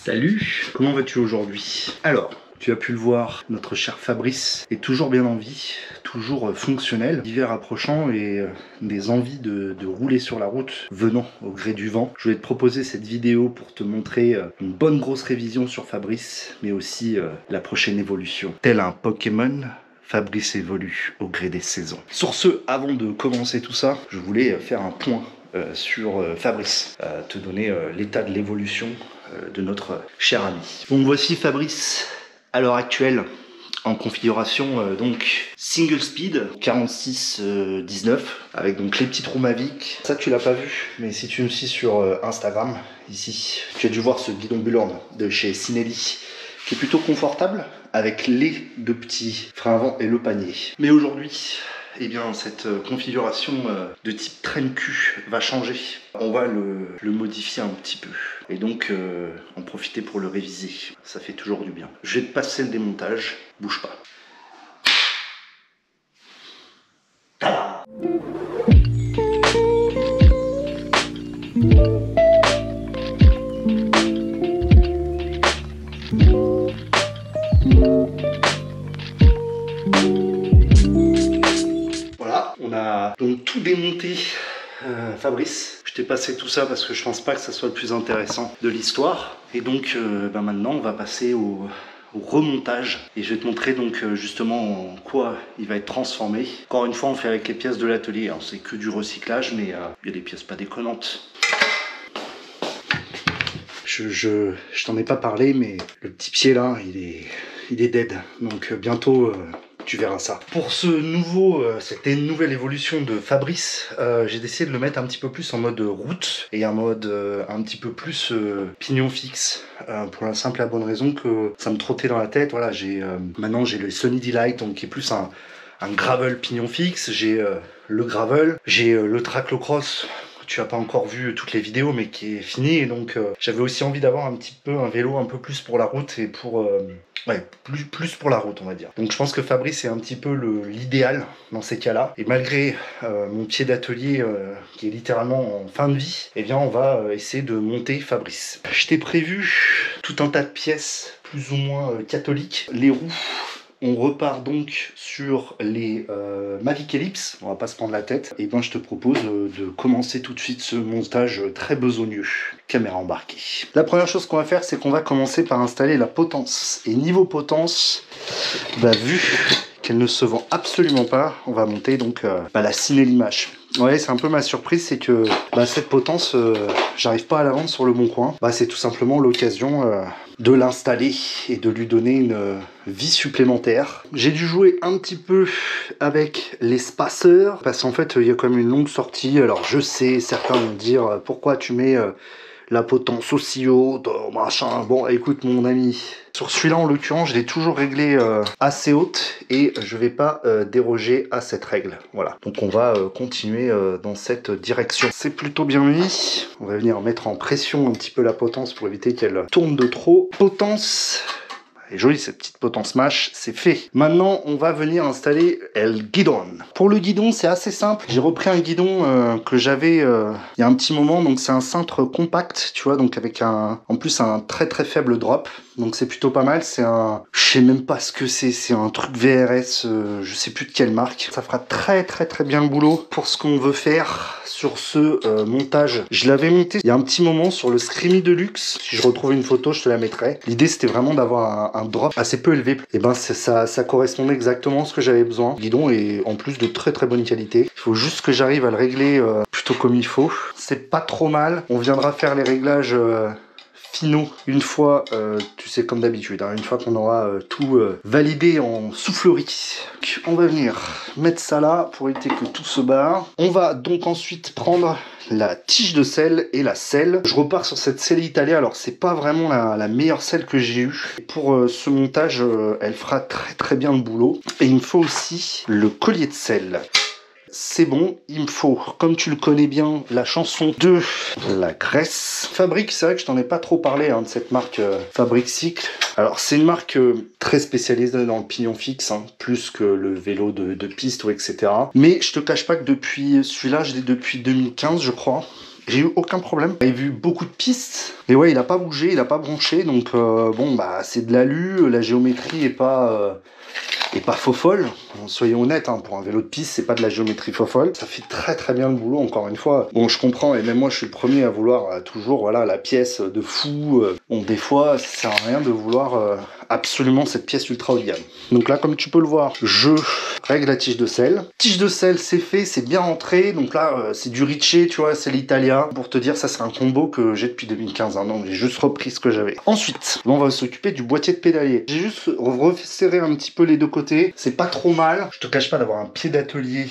Salut, comment vas-tu aujourd'hui? Alors, tu as pu le voir, notre cher Fabrice est toujours bien en vie, toujours fonctionnel. L'hiver approchant et des envies de rouler sur la route venant au gré du vent. Je voulais te proposer cette vidéo pour te montrer une bonne grosse révision sur Fabrice, mais aussi la prochaine évolution. Tel un Pokémon, Fabrice évolue au gré des saisons. Sur ce, avant de commencer tout ça, je voulais faire un point sur Fabrice, te donner l'état de l'évolution de notre cher ami. Donc voici Fabrice à l'heure actuelle en configuration donc single speed 46-19 avec donc les petites roues Mavic. Ça tu l'as pas vu, mais si tu me suis sur Instagram ici, tu as dû voir ce guidon Bullhorn de chez Sinelli qui est plutôt confortable avec les deux petits freins avant et le panier. Mais aujourd'hui, eh bien, cette configuration de type traîne cul va changer. On va le modifier un petit peu. Et donc, en profiter pour le réviser. Ça fait toujours du bien. Je vais te passer le démontage. Bouge pas. Tada! Voilà, on a donc tout démonté. Fabrice, je t'ai passé tout ça parce que je pense pas que ça soit le plus intéressant de l'histoire. Et donc maintenant on va passer au remontage et je vais te montrer donc justement en quoi il va être transformé. Encore une fois on fait avec les pièces de l'atelier, hein. C'est que du recyclage mais il y a des pièces pas déconnantes. Je t'en ai pas parlé mais le petit pied là il est dead donc bientôt tu verras ça. Pour ce c'était une nouvelle évolution de Fabrice. J'ai décidé de le mettre un petit peu plus en mode route et en mode un petit peu plus pignon fixe. Pour la simple et la bonne raison que ça me trottait dans la tête. Voilà, maintenant j'ai le Sunny Delight, donc qui est plus un gravel pignon fixe. J'ai le gravel, j'ai le tracklocross. Tu n'as pas encore vu toutes les vidéos mais qui est fini et donc j'avais aussi envie d'avoir un petit peu un vélo un peu plus pour la route et pour plus pour la route on va dire. Donc je pense que Fabrice est un petit peu l'idéal dans ces cas là et malgré mon pied d'atelier qui est littéralement en fin de vie, eh bien on va essayer de monter Fabrice. Je t'ai prévu tout un tas de pièces plus ou moins catholiques. Les roues, on repart donc sur les Mavic Ellipse, on va pas se prendre la tête. Et ben je te propose de commencer tout de suite ce montage très besogneux. Caméra embarquée. La première chose qu'on va faire, c'est qu'on va commencer par installer la potence. Et niveau potence, vu qu'elle ne se vend absolument pas, on va monter donc la Sinelli Mash. Ouais, c'est un peu ma surprise, c'est que cette potence, j'arrive pas à la vendre sur le bon coin. C'est tout simplement l'occasion de l'installer et de lui donner une vie supplémentaire. J'ai dû jouer un petit peu avec les spaceurs parce qu'en fait il y a quand même une longue sortie. Alors je sais, certains vont dire pourquoi tu mets la potence aussi haute, machin. Bon, écoute mon ami, sur celui-là en l'occurrence, je l'ai toujours réglé assez haute et je vais pas déroger à cette règle. Voilà, donc on va continuer dans cette direction. C'est plutôt bien mis. On va venir mettre en pression un petit peu la potence pour éviter qu'elle tourne de trop. Potence. Elle est jolie cette petite potence mash, c'est fait. Maintenant, on va venir installer le guidon. Pour le guidon, c'est assez simple. J'ai repris un guidon que j'avais il y a un petit moment. Donc c'est un cintre compact, tu vois, donc avec en plus un très très faible drop. Donc c'est plutôt pas mal. C'est je sais même pas ce que c'est un truc VRS, je sais plus de quelle marque. Ça fera très très très bien le boulot pour ce qu'on veut faire sur ce montage. Je l'avais monté il y a un petit moment sur le Screamy Deluxe. Si je retrouve une photo, je te la mettrai. L'idée c'était vraiment d'avoir un drop assez peu élevé. Et ça correspondait exactement à ce que j'avais besoin. Le guidon est en plus de très très bonne qualité. Il faut juste que j'arrive à le régler plutôt comme il faut. C'est pas trop mal. On viendra faire les réglages finaux une fois, tu sais comme d'habitude, hein, une fois qu'on aura tout validé en soufflerie. On va venir mettre ça là pour éviter que tout se barre. On va donc ensuite prendre la tige de sel et la selle. Je repars sur cette selle italienne. Alors c'est pas vraiment la meilleure selle que j'ai eue. Pour ce montage, elle fera très très bien le boulot. Et il me faut aussi le collier de sel. C'est bon, il me faut, comme tu le connais bien, la chanson de la graisse. Fabric, c'est vrai que je t'en ai pas trop parlé de cette marque Fabric Cycle. Alors c'est une marque très spécialisée dans le pignon fixe, plus que le vélo de piste ou etc. Mais je te cache pas que depuis celui-là, je l'ai depuis 2015 je crois. j'ai eu aucun problème. J'ai vu beaucoup de pistes, et ouais, il a pas bougé, il a pas bronché, donc bon, bah c'est de l'alu, la géométrie est pas faux folle. Soyons honnêtes, hein, pour un vélo de piste, c'est pas de la géométrie faux folle. Ça fait très bien le boulot, encore une fois. Bon, je comprends, et même moi, je suis le premier à vouloir toujours, voilà, la pièce de fou. Bon, des fois, ça sert à rien de vouloir absolument cette pièce ultra haut de gamme. Donc là, comme tu peux le voir, je règle la tige de selle. Tige de selle, c'est fait, c'est bien rentré. Donc là, c'est du Ricci, tu vois, c'est l'Italia. Pour te dire, ça, c'est un combo que j'ai depuis 2015. Hein, donc j'ai juste repris ce que j'avais. Ensuite, on va s'occuper du boîtier de pédalier. J'ai juste resserré un petit peu les deux côtés. C'est pas trop mal. Je te cache pas d'avoir un pied d'atelier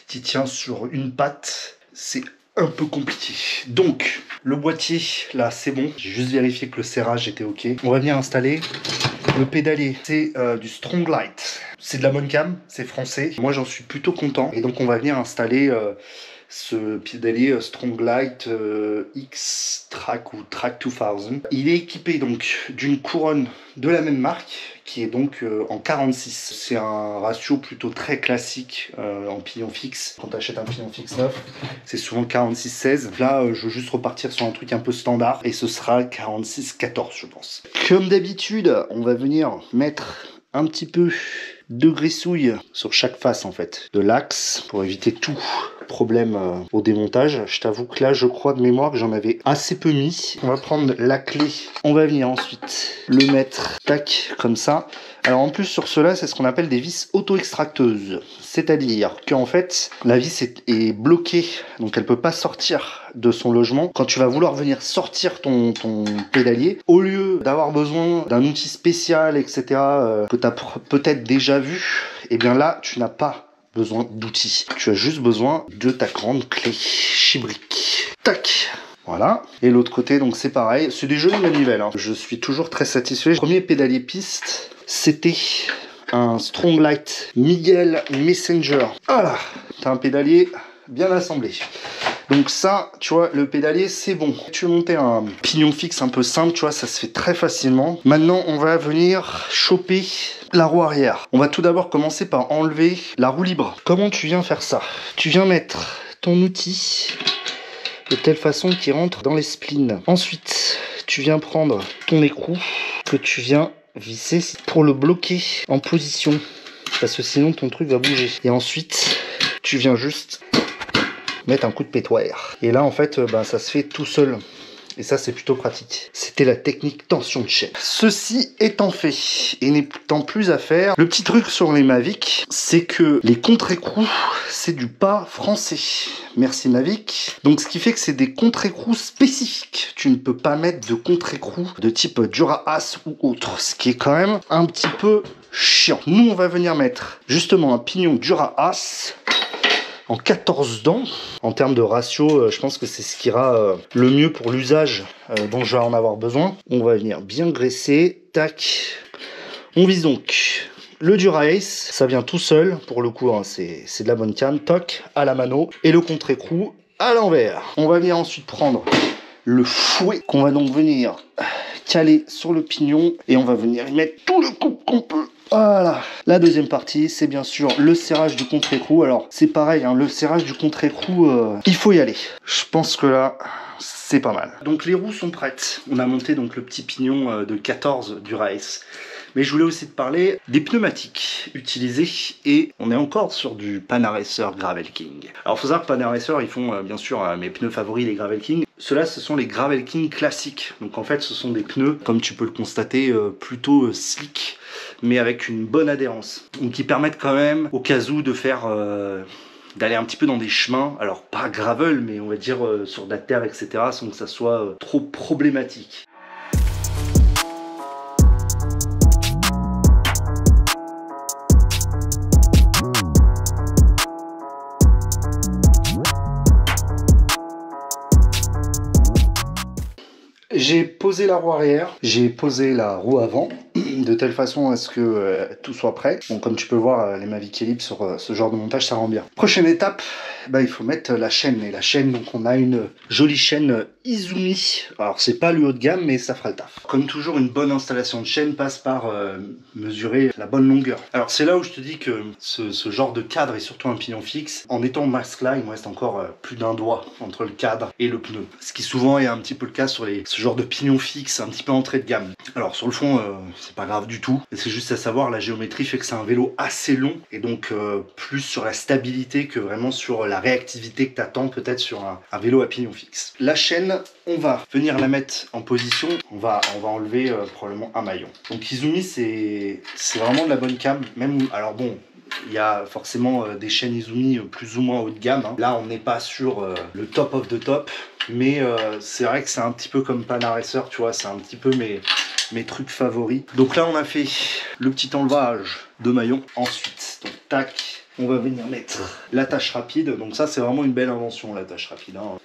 qui tient sur une patte. C'est un peu compliqué. Donc, le boîtier, là, c'est bon. J'ai juste vérifié que le serrage était OK. On va venir installer le pédalier. C'est du Strong Light. C'est de la Moncam, c'est français. Moi, j'en suis plutôt content. Et donc, on va venir installer ce pédalier Strong Light X-Track ou Track 2000. Il est équipé donc d'une couronne de la même marque qui est donc en 46. C'est un ratio plutôt très classique en pignon fixe. Quand tu achètes un pignon fixe neuf, c'est souvent 46-16. Là, je veux juste repartir sur un truc un peu standard et ce sera 46-14, je pense. Comme d'habitude, on va venir mettre un petit peu de grissouille sur chaque face en fait de l'axe pour éviter tout problème au démontage. Je t'avoue que là, je crois de mémoire que j'en avais assez peu mis. On va prendre la clé. On va venir ensuite le mettre, tac, comme ça. Alors en plus sur cela, c'est ce qu'on appelle des vis auto-extracteuses. C'est-à-dire qu'en fait, la vis est bloquée, donc elle peut pas sortir de son logement. Quand tu vas vouloir venir sortir ton pédalier, au lieu d'avoir besoin d'un outil spécial, etc., que tu as peut-être déjà vu, et bien là, tu n'as pas besoin d'outils. Tu as juste besoin de ta grande clé chibrique. Tac! Voilà. Et l'autre côté, donc c'est pareil. C'est des jolies manivelles. Hein. Je suis toujours très satisfait. Le premier pédalier piste, c'était un Strong Light Miguel Messenger. Voilà. T'as un pédalier bien assemblé. Donc ça, tu vois, le pédalier, c'est bon. Tu veux monter un pignon fixe un peu simple, tu vois, ça se fait très facilement. Maintenant, on va venir choper la roue arrière. On va tout d'abord commencer par enlever la roue libre. Comment tu viens faire ça? Tu viens mettre ton outil de telle façon qu'il rentre dans les splines. Ensuite, tu viens prendre ton écrou que tu viens visser pour le bloquer en position. Parce que sinon, ton truc va bouger. Et ensuite, tu viens juste mettre un coup de pétoire. Et là, en fait, ça se fait tout seul. Et ça, c'est plutôt pratique. C'était la technique tension de chef. Ceci étant fait, et n'étant plus à faire, le petit truc sur les Mavic, c'est que les contre-écrous, c'est du pas français. Merci Mavic. Donc, ce qui fait que c'est des contre-écrous spécifiques. Tu ne peux pas mettre de contre-écrous de type Dura-Ace ou autre. Ce qui est quand même un petit peu chiant. Nous, on va venir mettre justement un pignon Dura-Ace en 14 dents. En termes de ratio, je pense que c'est ce qui ira le mieux pour l'usage dont je vais en avoir besoin. On va venir bien graisser. Tac. On vise donc le Dura-Ace. Ça vient tout seul. Pour le coup, hein, c'est de la bonne cam. Toc à la mano. Et le contre-écrou à l'envers. On va venir ensuite prendre le fouet qu'on va donc venir caler sur le pignon. Et on va venir y mettre tout le coup qu'on peut. Voilà. La deuxième partie, c'est bien sûr le serrage du contre-écrou. Alors, c'est pareil, hein, le serrage du contre-écrou, il faut y aller. Je pense que là, c'est pas mal. Donc, les roues sont prêtes. On a monté donc le petit pignon de 14 du Race. Mais je voulais aussi te parler des pneumatiques utilisés et on est encore sur du Panaracer Gravel King. Alors, il faut savoir que Panaracer, ils font bien sûr mes pneus favoris, les Gravel King. Ceux-là, ce sont les Gravel King classiques. Donc, en fait, ce sont des pneus, comme tu peux le constater, plutôt slick, mais avec une bonne adhérence. Donc, qui permettent quand même, au cas où, de faire... d'aller un petit peu dans des chemins, alors pas gravel, mais on va dire sur de la terre, etc., sans que ça soit trop problématique. J'ai posé la roue arrière, j'ai posé la roue avant, de telle façon à ce que tout soit prêt. Bon, comme tu peux voir, les Mavic Ellipse sur ce genre de montage, ça rend bien. Prochaine étape, il faut mettre la chaîne. Et la chaîne, donc on a une jolie chaîne Izumi. Alors c'est pas le haut de gamme, mais ça fera le taf. Comme toujours, une bonne installation de chaîne passe par mesurer la bonne longueur. Alors c'est là où je te dis que ce genre de cadre, et surtout un pignon fixe, en étant masque là, il me reste encore plus d'un doigt entre le cadre et le pneu. Ce qui souvent est un petit peu le cas sur ce genre de pignon fixe, un petit peu entrée de gamme. Alors sur le fond, c'est pas grave du tout. C'est juste à savoir, la géométrie fait que c'est un vélo assez long, et donc plus sur la stabilité que vraiment sur la réactivité que tu attends peut-être sur un vélo à pignon fixe. La chaîne, on va venir la mettre en position. On va enlever probablement un maillon. Donc Izumi, c'est vraiment de la bonne cam. Même, alors bon, il y a forcément des chaînes Izumi plus ou moins haut de gamme. Hein. Là, on n'est pas sur le top of the top. Mais c'est vrai que c'est un petit peu comme Panaracer, tu vois. C'est un petit peu mes trucs favoris. Donc là, on a fait le petit enlevage de maillon. Ensuite, donc tac, on va venir mettre l'attache rapide. Donc ça, c'est vraiment une belle invention, l'attache rapide. Hein.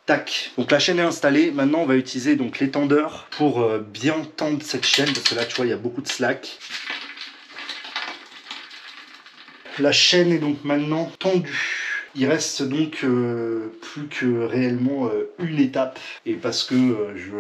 Tac, donc la chaîne est installée. Maintenant, on va utiliser donc l'étendeur pour bien tendre cette chaîne. Parce que là, tu vois, il y a beaucoup de slack. La chaîne est donc maintenant tendue. Il reste donc plus que réellement une étape. Et parce que, je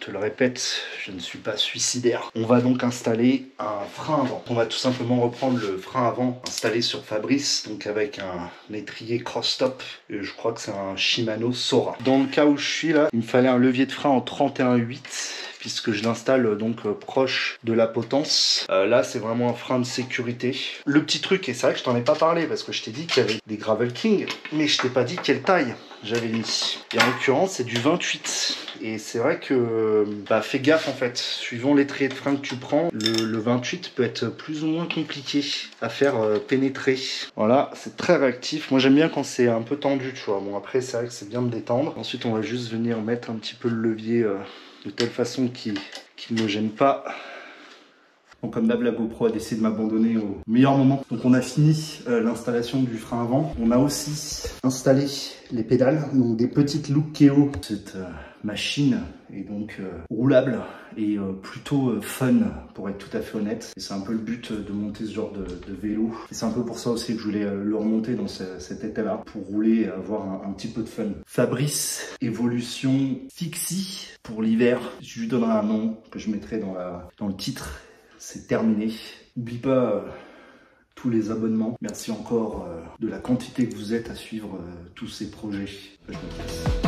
te le répète, je ne suis pas suicidaire. On va donc installer un frein avant. On va tout simplement reprendre le frein avant installé sur Fabrice. Donc avec un étrier cross-top. Et je crois que c'est un Shimano Sora. Dans le cas où je suis là, il me fallait un levier de frein en 31,8. Puisque je l'installe donc proche de la potence. Là, c'est vraiment un frein de sécurité. Le petit truc, et c'est vrai que je t'en ai pas parlé, parce que je t'ai dit qu'il y avait des Gravel King, mais je t'ai pas dit quelle taille j'avais mis. Et en l'occurrence, c'est du 28. Et c'est vrai que, fais gaffe en fait. Suivant l'étrier de frein que tu prends, le 28 peut être plus ou moins compliqué à faire pénétrer. Voilà, c'est très réactif. Moi, j'aime bien quand c'est un peu tendu, tu vois. Bon, après, c'est vrai que c'est bien de détendre. Ensuite, on va juste venir mettre un petit peu le levier de telle façon qu'il ne me gêne pas. Bon, comme d'hab, la GoPro a décidé de m'abandonner au meilleur moment. Donc on a fini l'installation du frein avant. On a aussi installé les pédales, donc des petites Lukeo. Cette machine est donc roulable et plutôt fun, pour être tout à fait honnête. Et c'est un peu le but de monter ce genre de vélo. Et c'est un peu pour ça aussi que je voulais le remonter dans cet état-là, pour rouler et avoir un petit peu de fun. Fabrice Evolution Fixie pour l'hiver. Je lui donnerai un nom que je mettrai dans le titre. C'est terminé. N'oublie pas tous les abonnements. Merci encore de la quantité que vous êtes à suivre tous ces projets. Je me laisse.